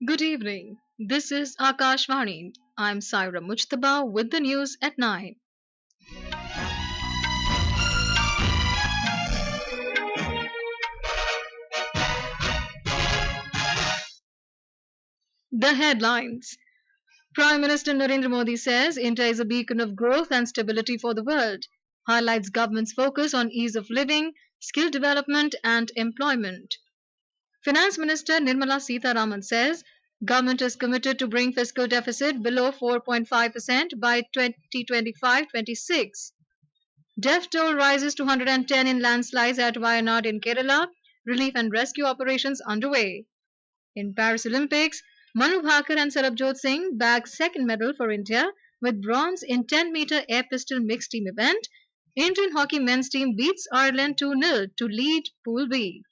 Good evening. This is Akashvani. I'm Saira Mujtaba with the news at 9. The headlines. Prime Minister Narendra Modi says India is a beacon of growth and stability for the world. Highlights government's focus on ease of living, skill development and employment. Finance Minister Nirmala Sitharaman says government is committed to bring fiscal deficit below 4.5% by 2025-26. Death toll rises to 110 in landslides at Wayanad in Kerala. Relief and rescue operations underway. In Paris Olympics, Manu, Bhaker and Sarabjot Singh bagged second medal for India with bronze in 10-meter air pistol mixed team event. Indian hockey men's team beats Ireland 2-0 to lead Pool B.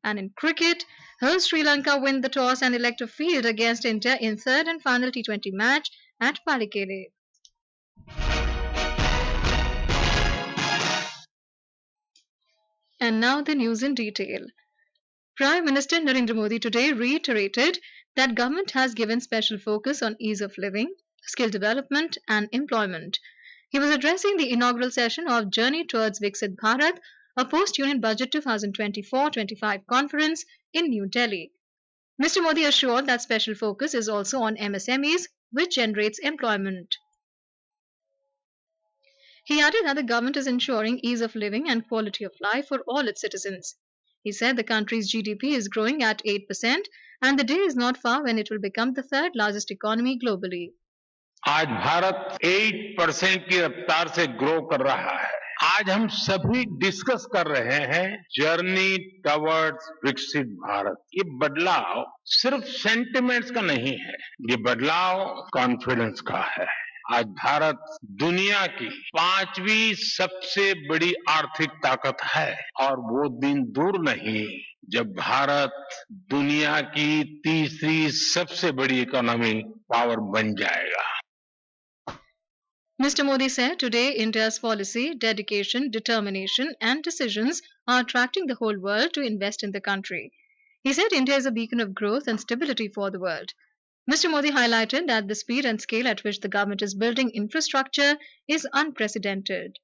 And in cricket, will Sri Lanka win the toss and elect a field against India in third and final T20 match at Pallekele. And now the news in detail. Prime Minister Narendra Modi today reiterated that government has given special focus on ease of living, skill development and employment. He was addressing the inaugural session of Journey Towards Viksit Bharat, a post-Union Budget 2024-25 conference in New Delhi. Mr. Modi assured that special focus is also on MSMEs, which generates employment. He added that the government is ensuring ease of living and quality of life for all its citizens. He said the country's GDP is growing at 8% and the day is not far when it will become the third largest economy globally. आज भारत 8% की रफ्तार से grow कर रहा है। आज हम सभी डिस्कस कर रहे हैं जर्नी टवर्ड्स विकसित भारत। ये बदलाव सिर्फ सेंटिमेंट्स का नहीं है, ये बदलाव कॉन्फिडेंस का है। आज भारत दुनिया की 5वीं सबसे बड़ी आर्थिक ताकत है और वो दिन दूर नहीं जब भारत दुनिया की तीसरी सबसे बड़ी इकोनॉमिक पावर बन जाएगा। Mr. Modi said today India's policy, dedication, determination and decisions are attracting the whole world to invest in the country. He said India is a beacon of growth and stability for the world. Mr. Modi highlighted that the speed and scale at which the government is building infrastructure is unprecedented.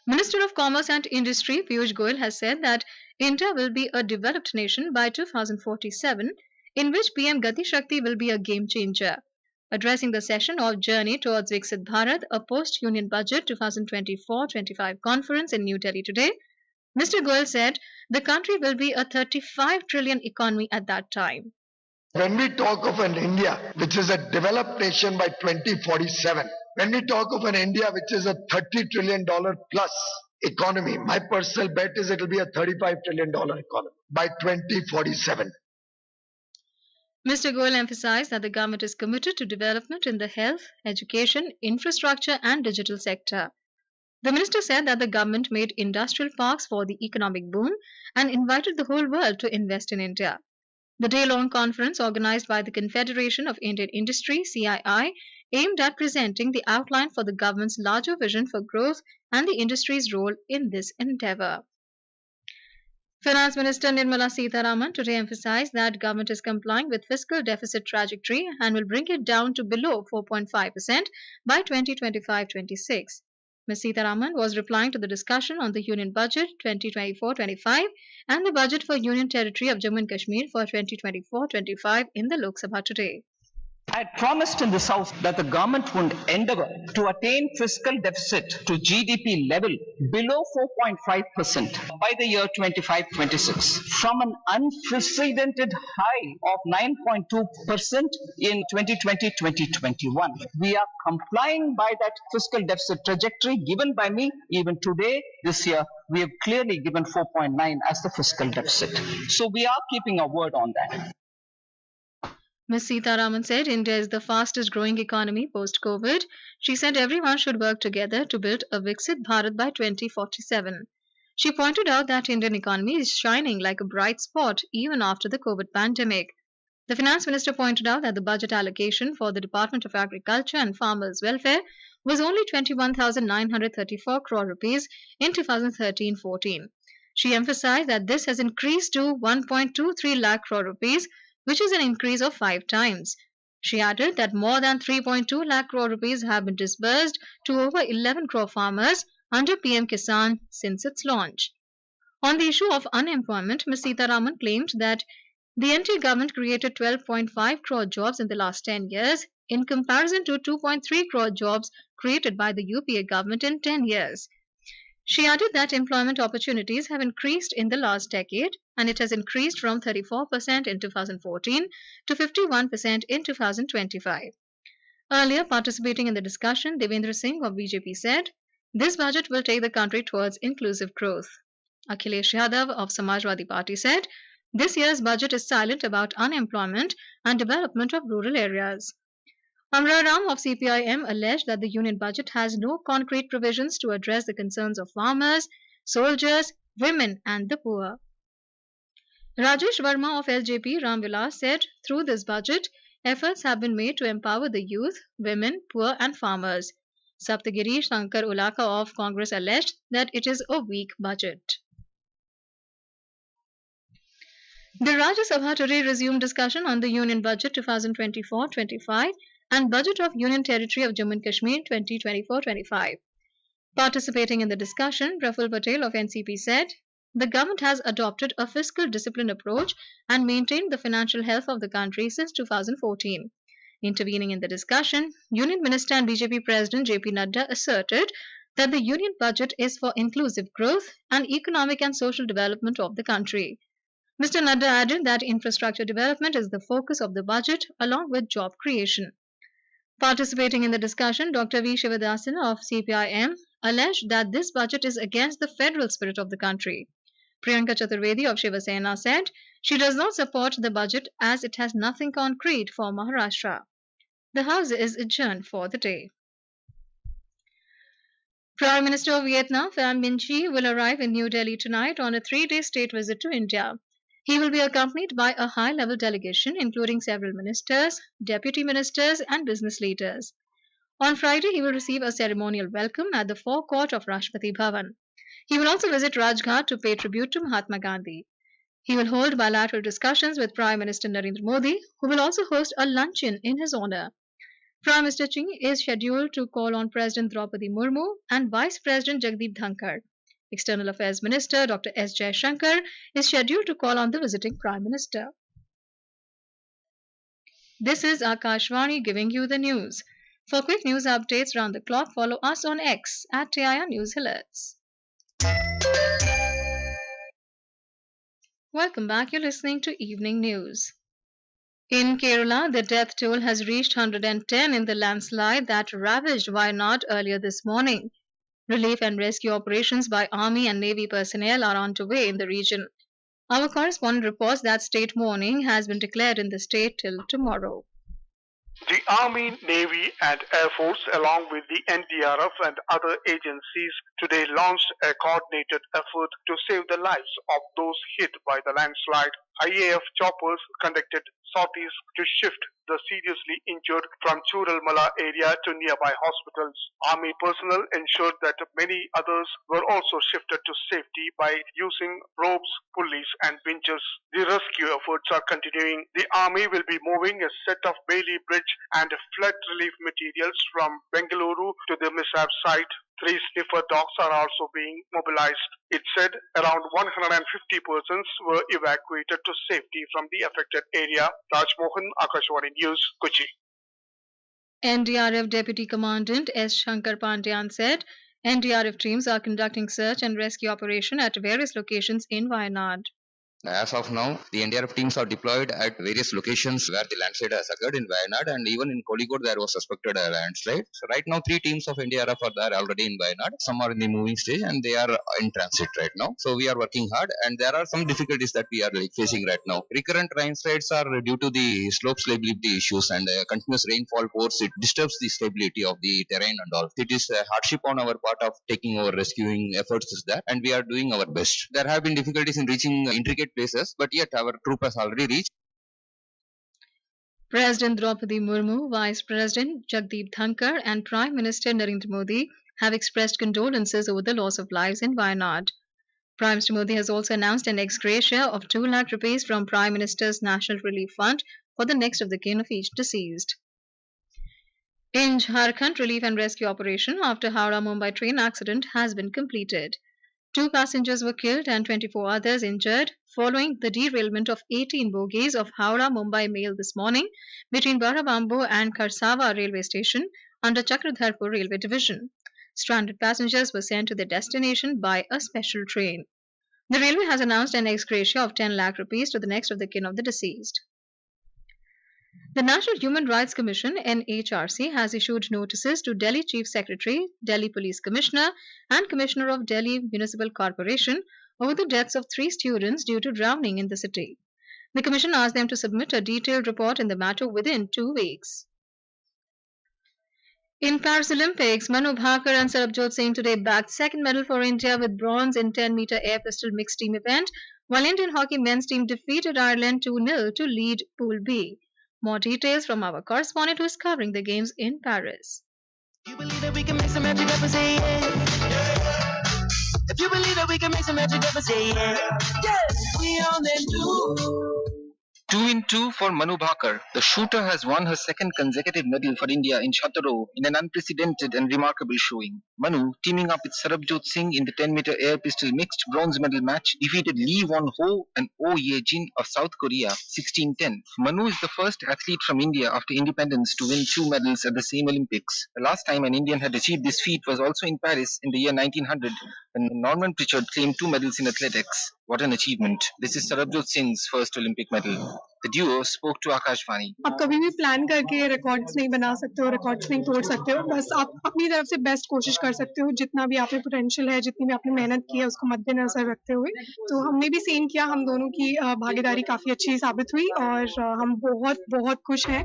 Minister of Commerce and Industry Piyush Goyal has said that India will be a developed nation by 2047, in which PM Gati Shakti will be a game changer. Addressing the session of Journey Towards Viksit Bharat, a post-Union Budget 2024-25 conference in New Delhi today, Mr. Goyal said the country will be a 35 trillion economy at that time. When we talk of an India which is a developed nation by 2047, when we talk of an India which is a $30 trillion plus economy, my personal bet is it will be a $35 trillion economy by 2047. Mr. Goyal emphasized that the government is committed to development in the health, education, infrastructure and digital sector. The minister said that the government made industrial parks for the economic boom and invited the whole world to invest in India. The day-long conference organized by the Confederation of Indian Industry (CII) aimed at presenting the outline for the government's larger vision for growth and the industry's role in this endeavor. Finance Minister Nirmala Sitharaman today emphasized that government is complying with fiscal deficit trajectory and will bring it down to below 4.5% by 2025-26. Ms. Sitharaman was replying to the discussion on the Union Budget 2024-25 and the Budget for Union Territory of Jammu and Kashmir for 2024-25 in the Lok Sabha today. I had promised in the South that the government would endeavor to attain fiscal deficit to GDP level below 4.5% by the year 25-26 from an unprecedented high of 9.2% in 2020-2021. We are complying by that fiscal deficit trajectory given by me. Even today, this year, we have clearly given 4.9 as the fiscal deficit. So we are keeping our word on that. Ms. Sitharaman said India is the fastest growing economy post-COVID. She said everyone should work together to build a Viksit Bharat by 2047. She pointed out that Indian economy is shining like a bright spot even after the COVID pandemic. The finance minister pointed out that the budget allocation for the Department of Agriculture and Farmers' Welfare was only 21,934 crore rupees in 2013-14. She emphasized that this has increased to 1.23 lakh crore rupees, which is an increase of 5 times. She added that more than 3.2 lakh crore rupees have been disbursed to over 11 crore farmers under PM Kisan since its launch. On the issue of unemployment, Ms. Sitharaman claimed that the NT government created 12.5 crore jobs in the last 10 years in comparison to 2.3 crore jobs created by the UPA government in 10 years. She added that employment opportunities have increased in the last decade and it has increased from 34% in 2014 to 51% in 2025. Earlier, participating in the discussion, Devendra Singh of BJP said, "This budget will take the country towards inclusive growth." Akhilesh Yadav of Samajwadi Party said, "This year's budget is silent about unemployment and development of rural areas." Amra Ram of CPIM alleged that the union budget has no concrete provisions to address the concerns of farmers, soldiers, women and the poor. Rajesh Verma of LJP Ram Vilas said, "Through this budget, efforts have been made to empower the youth, women, poor and farmers." Saptagiri Shankar Ulaka of Congress alleged that it is a weak budget. The Rajya Sabha today resumed discussion on the Union Budget 2024-25 and Budget of Union Territory of Jammu and Kashmir 2024-25. Participating in the discussion, Praful Patel of NCP said, "The government has adopted a fiscal discipline approach and maintained the financial health of the country since 2014. Intervening in the discussion, Union Minister and BJP President JP Nadda asserted that the Union Budget is for inclusive growth and economic and social development of the country. Mr. Nadda added that infrastructure development is the focus of the budget along with job creation. Participating in the discussion, Dr. V. Shivadasan of CPIM alleged that this budget is against the federal spirit of the country. Priyanka Chaturvedi of Shiva Sena said she does not support the budget as it has nothing concrete for Maharashtra. The House is adjourned for the day. Prime Minister of Vietnam, Pham Minh Chi, will arrive in New Delhi tonight on a 3-day state visit to India. He will be accompanied by a high-level delegation including several ministers, deputy ministers and business leaders. On Friday, he will receive a ceremonial welcome at the forecourt of Rashtrapati Bhavan. He will also visit Rajghat to pay tribute to Mahatma Gandhi. He will hold bilateral discussions with Prime Minister Narendra Modi, who will also host a luncheon in his honor. Prime Minister Singh is scheduled to call on President Draupadi Murmu and Vice President Jagdeep Dhankar. External Affairs Minister Dr. S. Jaishankar is scheduled to call on the visiting Prime Minister. This is Akashvani giving you the news. For quick news updates round the clock, follow us on X at TIR News Alerts. Welcome back. You're listening to Evening News. In Kerala, the death toll has reached 110 in the landslide that ravaged Wayanad earlier this morning. Relief and rescue operations by Army and Navy personnel are underway in the region. Our correspondent reports that state mourning has been declared in the state till tomorrow. The Army, Navy and Air Force along with the NDRF and other agencies today launched a coordinated effort to save the lives of those hit by the landslide. IAF choppers conducted sorties to shift the seriously injured from Churalmala area to nearby hospitals. Army personnel ensured that many others were also shifted to safety by using ropes, pulleys and winches. The rescue efforts are continuing. The Army will be moving a set of Bailey Bridge and flood relief materials from Bengaluru to the mishap site. 3 sniffer dogs are also being mobilized. It said around 150 persons were evacuated to safety from the affected area. Raj Mohan, Akashvani News, Kochi. NDRF Deputy Commandant S. Shankar Pandyan said NDRF teams are conducting search and rescue operation at various locations in Wayanad. As of now, the NDRF teams are deployed at various locations where the landslide has occurred in Wayanad, and even in Kozhikode there was suspected a landslide. So right now 3 teams of NDRF are there already in Wayanad. Some are in the moving stage and they are in transit right now. So we are working hard, and there are some difficulties that we are facing right now. Recurrent landslides are due to the slope stability issues, and continuous rainfall force, it disturbs the stability of the terrain and all. It is a hardship on our part of taking our rescuing efforts is there, and we are doing our best. There have been difficulties in reaching intricate places, but yet our troop has already reached. President Draupadi Murmu, Vice President Jagdeep Dhankar and Prime Minister Narendra Modi have expressed condolences over the loss of lives in Wayanad. Prime Minister Modi has also announced an ex gratia of 2 lakh rupees from Prime Minister's National Relief Fund for the next of the kin of each deceased. In Jharkhand, relief and rescue operation after Howrah-Mumbai train accident has been completed. 2 passengers were killed and 24 others injured following the derailment of 18 bogies of Howrah-Mumbai mail this morning between Barabambo and Karsawa railway station under Chakradharpur railway division. Stranded passengers were sent to their destination by a special train. The railway has announced an ex gratia of 10 lakh rupees to the next of the kin of the deceased. The National Human Rights Commission (NHRC) has issued notices to Delhi Chief Secretary, Delhi Police Commissioner, and Commissioner of Delhi Municipal Corporation over the deaths of 3 students due to drowning in the city. The Commission asked them to submit a detailed report in the matter within 2 weeks. In Paris Olympics, Manu, Bhaker and Sarabjot Singh today bagged second medal for India with bronze in 10-meter air pistol mixed team event, while Indian hockey men's team defeated Ireland 2-0 to lead Pool B. More details from our correspondent who is covering the games in Paris. You believe that we can make some magic up and say yeah. If you believe that we can make some magic up and say yeah. Yes, we on that do. 2 in 2 for Manu Bhaker. The shooter has won her second consecutive medal for India in Chataro in an unprecedented and remarkable showing. Manu, teaming up with Sarabjot Singh in the 10-meter air pistol mixed bronze medal match, defeated Lee Won-ho and Oh Ye-jin of South Korea 16-10. Manu is the first athlete from India after independence to win 2 medals at the same Olympics. The last time an Indian had achieved this feat was also in Paris in the year 1900 when Norman Pritchard claimed 2 medals in athletics. What an achievement. This is Sarabjot Singh's first Olympic medal. The duo spoke to Akashvani. आप कभी भी plan करके records नहीं बना सकते हो, records नहीं तोड़ सकते हो, बस आप अपनी तरफ से बेस्ट कोशिश कर सकते हो, जितना भी आप में पोटेंशियल है, जितनी भी आपने मेहनत की है उसको मद्देनजर रखते हुए. तो हमने भी सेम किया, हम दोनों की भागीदारी काफी अच्छी साबित हुई और हम बहुत बहुत खुश हैं.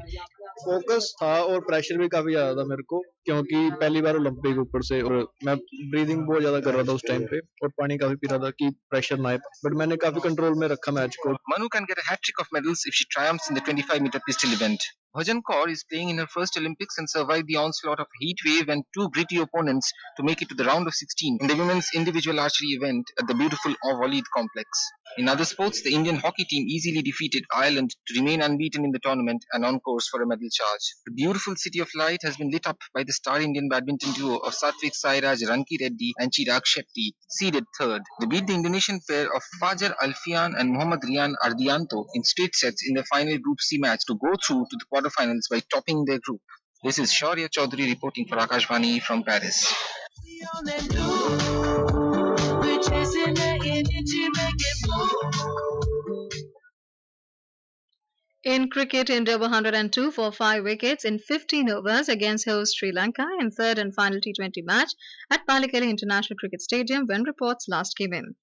फोकस था और प्रेशर भी काफी ज्यादा था मेरे को, क्योंकि पहली बार ओलंपिक ऊपर से, और मैं ब्रीदिंग बहुत ज्यादा कर रहा था उस टाइम पे और पानी काफी पी रहा था कि प्रेशर ना आए, बट मैंने काफी कंट्रोल में रखा मैच को. Manu can get a hat-trick of medals if she triumphs in the 25-meter pistol event. Bhajan Kaur is playing in her first Olympics and survived the onslaught of a heat wave and 2 gritty opponents to make it to the round of 16 in the women's individual archery event at the beautiful Walid complex. In other sports, the Indian hockey team easily defeated Ireland to remain unbeaten in the tournament and on course for a medal charge. The beautiful city of light has been lit up by the star Indian badminton duo of Satvik Sairaj Ranki Reddy and Chirag Shetty, seeded third. They beat the Indonesian pair of Fajar Alfian and Muhammad Rian Ardianto in straight sets in their final Group C match to go through to the quarterfinals by topping their group. This is Shaurya Chaudhary reporting for Akashvani from Paris. We on that do. We're chasing the energy, make it move. In cricket, India were 102 for 5 wickets in 15 overs against host Sri Lanka in third and final T20 match at Pallekele International Cricket Stadium when reports last came in.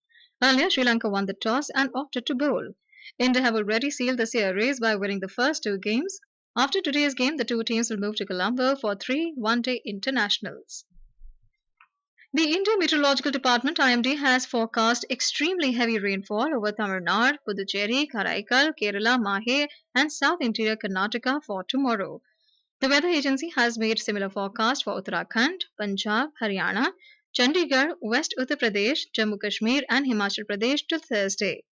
Earlier, Sri Lanka won the toss and opted to bowl. India have already sealed the series by winning the first 2 games. After today's game, the 2 teams will move to Colombo for 3 one-day internationals. The Indian Meteorological Department (IMD) has forecast extremely heavy rainfall over Tamil Nadu, Puducherry, Karaikal, Kerala, Mahe and South Interior Karnataka for tomorrow. The weather agency has made similar forecast for Uttarakhand, Punjab, Haryana, Chandigarh, West Uttar Pradesh, Jammu Kashmir and Himachal Pradesh till Thursday.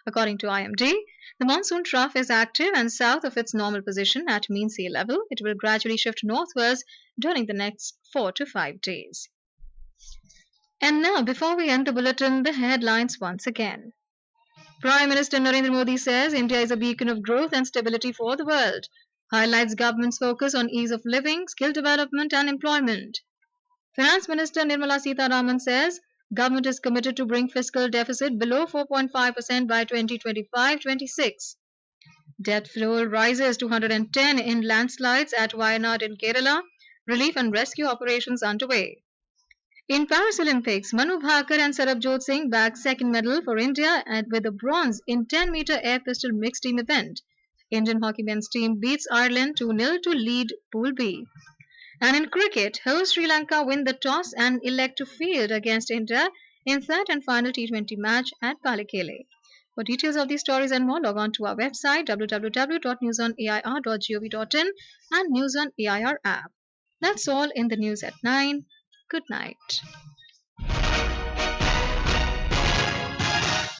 According to IMD, the monsoon trough is active and south of its normal position at mean sea level. It will gradually shift northwards during the next 4 to 5 days. And now, before we end the bulletin, the headlines once again. Prime Minister Narendra Modi says India is a beacon of growth and stability for the world. Highlights government's focus on ease of living, skill development and employment. Finance Minister Nirmala Sitharaman says government is committed to bring fiscal deficit below 4.5% by 2025-26. Death toll rises to 110 in landslides at Wayanad in Kerala. Relief and rescue operations underway. In Paris Olympics, Manu Bhaker and Sarabjot Singh bagged second medal for India and with a bronze in 10-meter air pistol mixed team event. Indian hockey men's team beats Ireland 2-0 to lead Pool B. And in cricket, host Sri Lanka win the toss and elect to field against India in third and final T20 match at Pallekele. For details of these stories and more, log on to our website www.newsonair.gov.in and News on AIR app. That's all in the news at 9. Good night.